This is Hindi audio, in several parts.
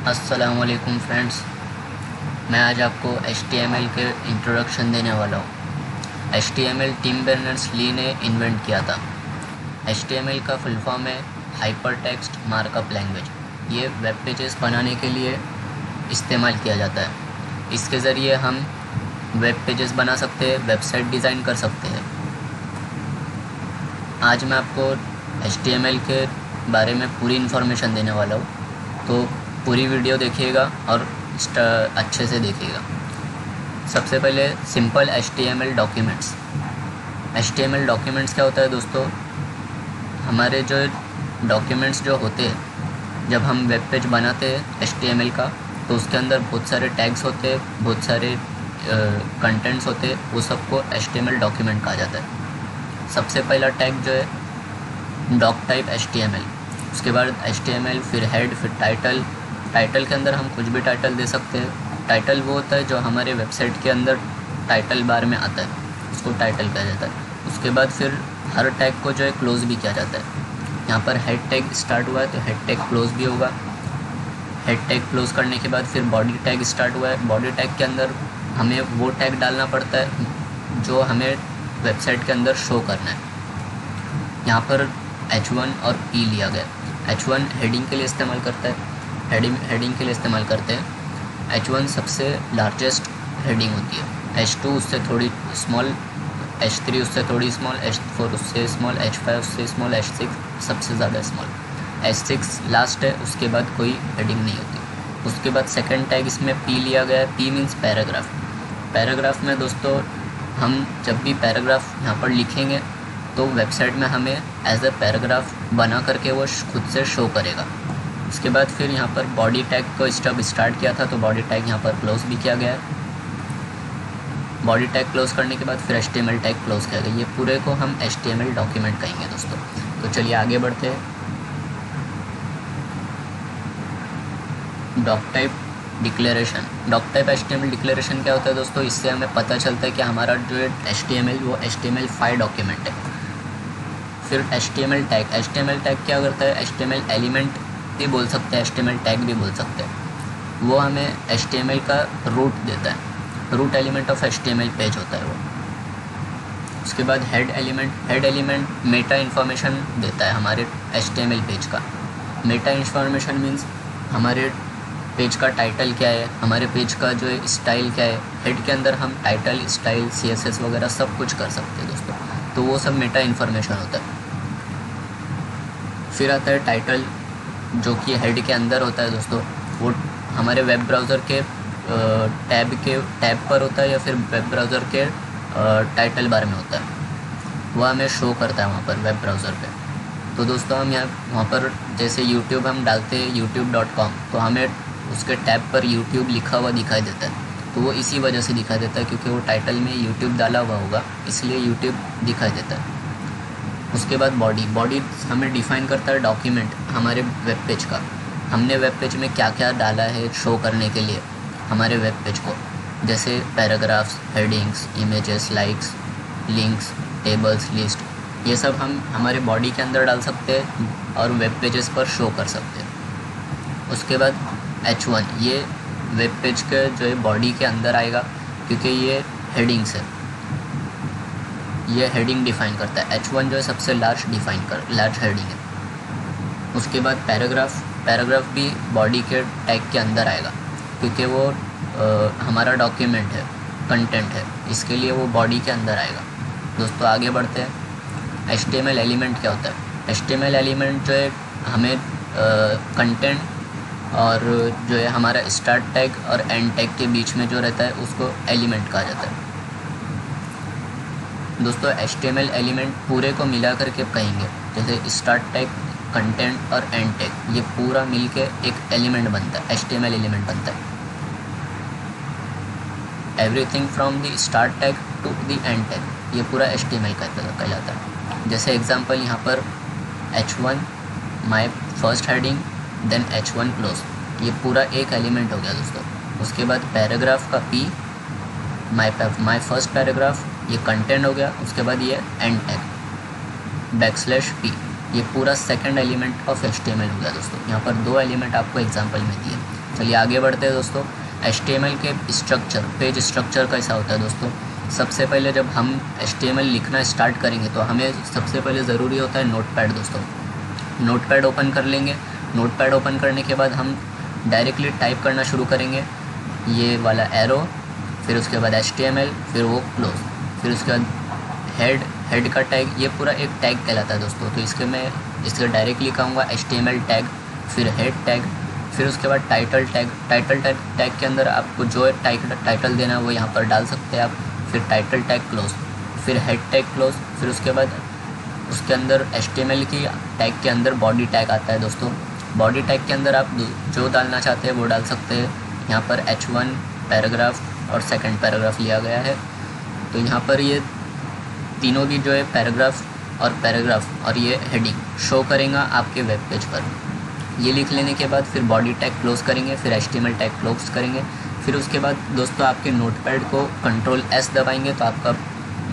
अस्सलामुअलैकुम फ्रेंड्स, मैं आज आपको HTML के इंट्रोडक्शन देने वाला हूँ। HTML टिम बर्नर्स-ली ने इन्वेंट किया था। HTML का फुल फॉर्म है हाइपर टेक्स्ट मार्कअप लैंग्वेज। ये वेब पेजेस बनाने के लिए इस्तेमाल किया जाता है। इसके ज़रिए हम वेब पेजेस बना सकते हैं, वेबसाइट डिज़ाइन कर सकते हैं। आज मैं आपको HTML के बारे में पूरी इन्फॉर्मेशन देने वाला हूँ, तो पूरी वीडियो देखिएगा और अच्छे से देखिएगा। सबसे पहले simple HTML documents. HTML documents क्या होता है दोस्तों? हमारे जो डॉक्यूमेंट्स जो होते हैं, जब हम वेब पेज बनाते हैं HTML का, तो उसके अंदर बहुत सारे टैग्स होते हैं, बहुत सारे कंटेंट्स होते हैं, वो सबको HTML डॉक्यूमेंट कहा जाता है। सबसे पहला टैग जो है डॉक टाइप HTML, उसके बाद HTML, फिर हेड, फिर टाइटल। टाइटल के अंदर हम कुछ भी टाइटल दे सकते हैं। टाइटल वो होता है जो हमारे वेबसाइट के अंदर टाइटल बार में आता है, उसको टाइटल कहा जाता है। उसके बाद फिर हर टैग को जो है क्लोज भी किया जाता है। यहाँ पर हेड टैग स्टार्ट हुआ है तो हेड टैग क्लोज भी होगा। हेड टैग क्लोज करने के बाद फिर बॉडी टैग स्टार्ट हुआ है। बॉडी टैग के अंदर हमें वो टैग डालना पड़ता है जो हमें वेबसाइट के अंदर शो करना है। यहाँ पर H1 और P लिया गया। H1 हेडिंग के लिए इस्तेमाल करता है, हेडिंग के लिए इस्तेमाल करते हैं। H1 सबसे लार्जेस्ट हेडिंग होती है, H2 उससे थोड़ी स्मॉल, H3 उससे थोड़ी स्मॉल, H4 उससे स्मॉल, H5 उससे स्मॉल, H6 सबसे ज़्यादा स्मॉल, H6 लास्ट है, उसके बाद कोई हेडिंग नहीं होती। उसके बाद सेकंड टैग इसमें P लिया गया है। P means paragraph. पैराग्राफ में दोस्तों हम जब भी पैराग्राफ यहाँ पर लिखेंगे तो वेबसाइट में हमें एज अ पैराग्राफ बना करके वो खुद से शो करेगा। उसके बाद फिर यहाँ पर बॉडी टैग को स्टब स्टार्ट किया था, तो बॉडी टैग यहाँ पर क्लोज भी किया गया है। बॉडी टैग क्लोज करने के बाद फिर HTML टैग क्लोज किया गया। ये पूरे को हम HTML डॉक्यूमेंट कहेंगे दोस्तों। तो चलिए आगे बढ़ते हैं। Doctype declaration. Doctype HTML declaration क्या होता है दोस्तों? इससे हमें पता चलता है कि हमारा जो HTML वो HTML5 डॉक्यूमेंट है। फिर HTML टैग क्या करता है? HTML एलिमेंट भी बोल सकते हैं, HTML टैग भी बोल सकते हैं। वो हमें HTML का रूट देता है, root element of HTML page होता है वो। उसके बाद हेड एलिमेंट मेटा इन्फॉर्मेशन देता है हमारे HTML पेज का। मेटा इन्फॉर्मेशन मीन्स हमारे पेज का टाइटल क्या है, हमारे पेज का जो है स्टाइल क्या है। हेड के अंदर हम टाइटल, स्टाइल, CSS वगैरह सब कुछ कर सकते हैं दोस्तों, तो वो सब मेटा इन्फॉर्मेशन होता है। फिर आता है टाइटल, जो कि हेड के अंदर होता है दोस्तों। वो हमारे वेब ब्राउज़र के टैब पर होता है या फिर वेब ब्राउज़र के टाइटल बार में होता है, वह हमें शो करता है वहाँ पर वेब ब्राउज़र पे। तो दोस्तों हम वहाँ पर जैसे YouTube हम डालते हैं youtube.com, तो हमें उसके टैब पर YouTube लिखा हुआ दिखाई देता है। तो वो इसी वजह से दिखाई देता है क्योंकि वो टाइटल में YouTube डाला हुआ होगा, इसलिए YouTube दिखाई देता है। उसके बाद बॉडी हमें डिफ़ाइन करता है डॉक्यूमेंट हमारे वेब पेज का। हमने वेब पेज में क्या क्या डाला है शो करने के लिए हमारे वेब पेज को, जैसे paragraphs, headings, images, likes, links, tables, list, ये सब हम हमारे बॉडी के अंदर डाल सकते हैं और वेब पेजेस पर शो कर सकते हैं। उसके बाद H1 ये वेब पेज के जो है बॉडी के अंदर आएगा क्योंकि ये हेडिंग्स है, ये हेडिंग डिफ़ाइन करता है। H1 जो है सबसे लार्ज हेडिंग है। उसके बाद पैराग्राफ भी बॉडी के टैग के अंदर आएगा क्योंकि वो हमारा डॉक्यूमेंट है, कंटेंट है, इसके लिए वो बॉडी के अंदर आएगा। दोस्तों आगे बढ़ते हैं। HTML एलिमेंट क्या होता है? HTML एलिमेंट जो है हमें कंटेंट और जो है हमारा स्टार्ट टैग और एंड टैग के बीच में जो रहता है उसको एलिमेंट कहा जाता है। दोस्तों HTML एलिमेंट पूरे को मिला करके कहेंगे, जैसे स्टार्ट टैग, कंटेंट और एंड टैग, ये पूरा मिलके एक एलिमेंट बनता है, HTML एलिमेंट बनता है। Everything from the start tag to the end tag, ये पूरा HTML कहलाता है। जैसे एग्जांपल यहाँ पर H1 my first heading, then H1 close, ये पूरा एक एलिमेंट हो गया दोस्तों। उसके बाद पैराग्राफ का P, माय फर्स्ट पैराग्राफ, ये कंटेंट हो गया। उसके बाद ये एंड टैग /p, ये पूरा सेकंड एलिमेंट ऑफ HTML हो गया दोस्तों। यहाँ पर 2 एलिमेंट आपको एग्जांपल में दिए। चलिए आगे बढ़ते हैं दोस्तों। HTML के स्ट्रक्चर, पेज स्ट्रक्चर कैसा होता है दोस्तों। सबसे पहले जब हम HTML लिखना स्टार्ट करेंगे तो हमें सबसे पहले ज़रूरी होता है नोटपैड दोस्तों। नोटपैड ओपन कर लेंगे। नोटपैड ओपन करने के बाद हम डायरेक्टली टाइप करना शुरू करेंगे, ये वाला एरो, फिर उसके बाद HTML, फिर वो क्लोज, फिर उसके बाद हेड का टैग, ये पूरा एक टैग कहलाता है दोस्तों। तो इसके डायरेक्टली कहूँगा HTML टैग, फिर हेड टैग, फिर उसके बाद टाइटल टैग के अंदर आपको जो टाइटल देना है वो यहाँ पर डाल सकते हैं आप। फिर टाइटल टैग क्लोज, फिर हेड टैग क्लोज, फिर उसके बाद उसके अंदर HTML की टैग के अंदर बॉडी टैग आता है दोस्तों। बॉडी टैग के अंदर आप जो डालना चाहते हैं वो डाल सकते हैं। यहाँ पर H1 पैराग्राफ और सेकंड पैराग्राफ लिया गया है। तो यहाँ पर ये तीनों भी जो है पैराग्राफ और ये हेडिंग शो करेगा आपके वेब पेज पर। ये लिख लेने के बाद फिर बॉडी टैग क्लोज करेंगे, फिर HTML टैग क्लोज करेंगे। फिर उसके बाद दोस्तों आपके नोटपैड को Ctrl+S दबाएंगे तो आपका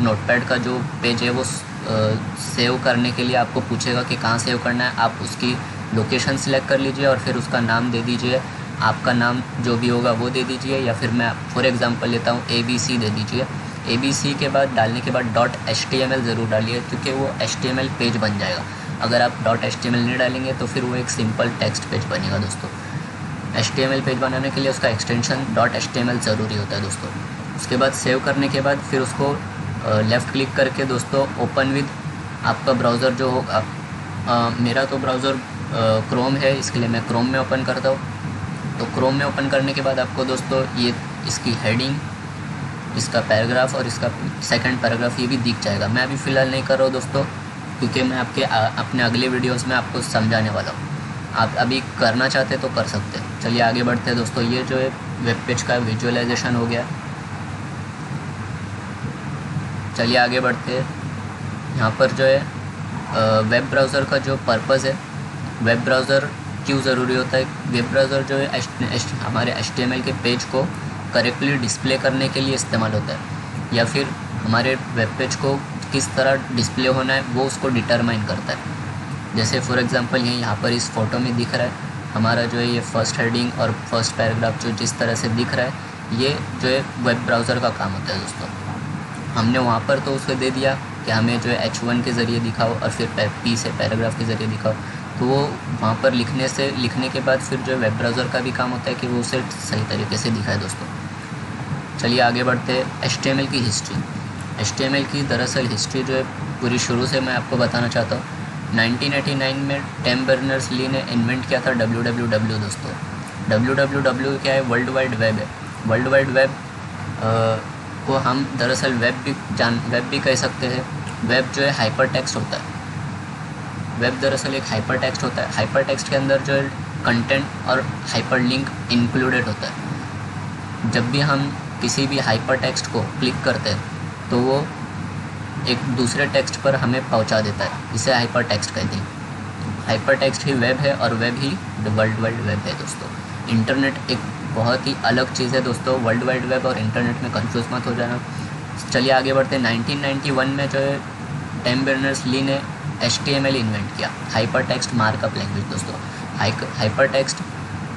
नोटपैड का जो पेज है वो सेव करने के लिए आपको पूछेगा कि कहाँ सेव करना है। आप उसकी लोकेशन सिलेक्ट कर लीजिए और फिर उसका नाम दे दीजिए। आपका नाम जो भी होगा वो दे दीजिए, या फिर मैं फॉर एग्ज़ाम्पल लेता हूँ ABC दे दीजिए। ABC के बाद डालने के बाद .html ज़रूर डालिए, क्योंकि वो HTML पेज बन जाएगा। अगर आप .html नहीं डालेंगे तो फिर वो एक सिंपल टेक्स्ट पेज बनेगा दोस्तों। HTML पेज बनाने के लिए उसका एक्सटेंशन .html ज़रूरी होता है दोस्तों। उसके बाद सेव करने के बाद फिर उसको लेफ़्ट क्लिक करके दोस्तों ओपन विद आपका ब्राउज़र जो होगा। मेरा तो ब्राउज़र क्रोम है, इसके लिए मैं क्रोम में ओपन करता हूँ। तो क्रोम में ओपन करने के बाद आपको दोस्तों ये इसकी हेडिंग, इसका पैराग्राफ और इसका सेकंड पैराग्राफ ये भी दिख जाएगा। मैं अभी फ़िलहाल नहीं कर रहा हूँ दोस्तों, क्योंकि मैं अपने अगले वीडियोस में आपको समझाने वाला हूँ। आप अभी करना चाहते तो कर सकते हैं। चलिए आगे बढ़ते हैं दोस्तों। ये जो है वेब पेज का विजुअलाइजेशन हो गया। चलिए आगे बढ़ते हैं। यहाँ पर जो है वेब ब्राउज़र का जो पर्पज़ है, वेब ब्राउज़र क्यों ज़रूरी होता है। वेब ब्राउज़र जो है हमारे HTML के पेज को करेक्टली डिस्प्ले करने के लिए इस्तेमाल होता है, या फिर हमारे वेब पेज को किस तरह डिस्प्ले होना है वो उसको डिटरमाइन करता है। जैसे फॉर एग्जांपल यहाँ पर इस फ़ोटो में दिख रहा है हमारा जो है ये फर्स्ट हेडिंग और फर्स्ट पैराग्राफ जो जिस तरह से दिख रहा है, ये जो है वेब ब्राउज़र का काम होता है दोस्तों। हमने वहाँ पर तो उसको दे दिया कि हमें जो है H1 के ज़रिए दिखाओ और फिर P से पैराग्राफ के ज़रिए दिखाओ, तो वो वहाँ पर लिखने के बाद फिर जो वेब ब्राउज़र का भी काम होता है कि वो उसे सही तरीके से दिखाए दोस्तों। चलिए आगे बढ़ते हैं। HTML की हिस्ट्री। HTML की दरअसल हिस्ट्री जो है पूरी शुरू से मैं आपको बताना चाहता हूँ। 1989 में टिम बर्नर्स-ली ने इन्वेंट किया था www दोस्तों। www क्या है? वर्ल्ड वाइड वेब है। वर्ल्ड वाइड वेब को हम दरअसल वेब भी कह सकते हैं। वेब जो है हाइपर टेक्स्ट होता है। वेब दरअसल एक हाइपर टेक्स्ट होता है। हाइपर टेक्स्ट के अंदर जो है कंटेंट और हाइपर लिंक इंक्लूडेड होता है। जब भी हम किसी भी हाइपर टेक्स्ट को क्लिक करते हैं तो वो एक दूसरे टेक्स्ट पर हमें पहुंचा देता है, इसे हाइपर टेक्स्ट कहते हैं। हाइपर टेक्स्ट ही वेब है और वेब ही वर्ल्ड वाइड वेब है दोस्तों। इंटरनेट एक बहुत ही अलग चीज़ है दोस्तों। वर्ल्ड वाइड वेब और इंटरनेट में कंफ्यूज मत हो जाना। चलिए आगे बढ़ते हैं। 1991 में जो है टिम बर्नर्स-ली ने HTML इन्वेंट किया, हाइपर टेक्स्ट मार्कअप लैंग्वेज दोस्तों। हाइपर टेक्स्ट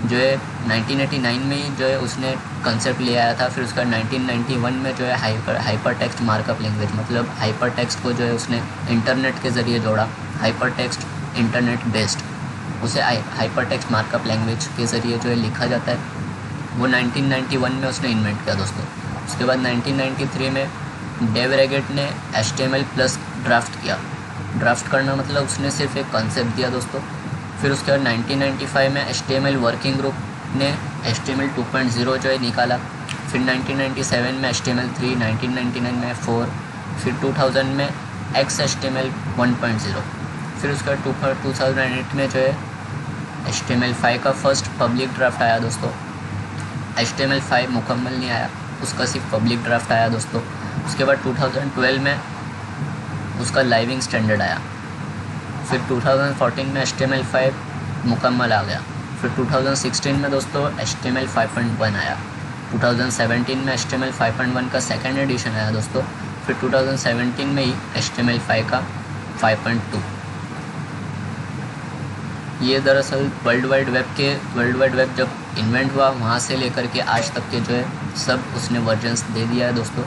जो है 1989 में ही जो है उसने कंसेप्ट ले आया था। फिर उसका 1991 में जो है हाइपर टेक्स्ट मार्कअप लैंग्वेज, मतलब हाइपर टेक्स्ट को जो है उसने इंटरनेट के ज़रिए जोड़ा। हाइपर टेक्स्ट इंटरनेट बेस्ड, उसे हाइपर टेक्स्ट मार्कअप लैंग्वेज के ज़रिए जो है लिखा जाता है। वो 1991 में उसने इन्वेंट किया दोस्तों। उसके बाद 1993 में डेव रेगेट ने HTML+ ड्राफ्ट किया। ड्राफ्ट करना मतलब उसने सिर्फ एक कॉन्सेप्ट दिया दोस्तों। फिर उसके बाद 1995 में HTML वर्किंग ग्रुप ने HTML 2.0 जो है निकाला। फिर 1997 में HTML3, 1999 में 4, फिर 2000 में XHTML 1.0। फिर उसका 2008 में जो है HTML5 का फर्स्ट पब्लिक ड्राफ्ट आया दोस्तों। HTML5 मुकम्मल नहीं आया, उसका सिर्फ पब्लिक ड्राफ्ट आया दोस्तों। उसके बाद 2012 में उसका लाइविंग स्टैंडर्ड आया। फिर 2014 में HTML5 मुकम्मल आ गया। फिर 2016 में दोस्तों HTML 5.1 आया। 2017 में HTML 5.1 का सेकेंड एडिशन आया दोस्तों। फिर 2017 में ही HTML5 का 5.2। ये दरअसल वर्ल्ड वाइड वेब जब इन्वेंट हुआ वहाँ से लेकर के आज तक के जो है सब उसने वर्जन्स दे दिया है दोस्तों।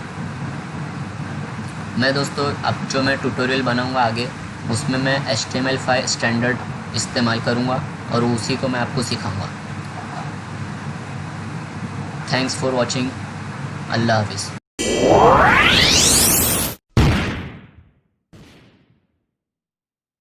मैं दोस्तों अब जो मैं ट्यूटोरियल बनाऊंगा आगे उसमें मैं HTML5 स्टैंडर्ड इस्तेमाल करूंगा और उसी को मैं आपको सिखाऊंगा। Thanks for watching. अल्लाह हाफिज़।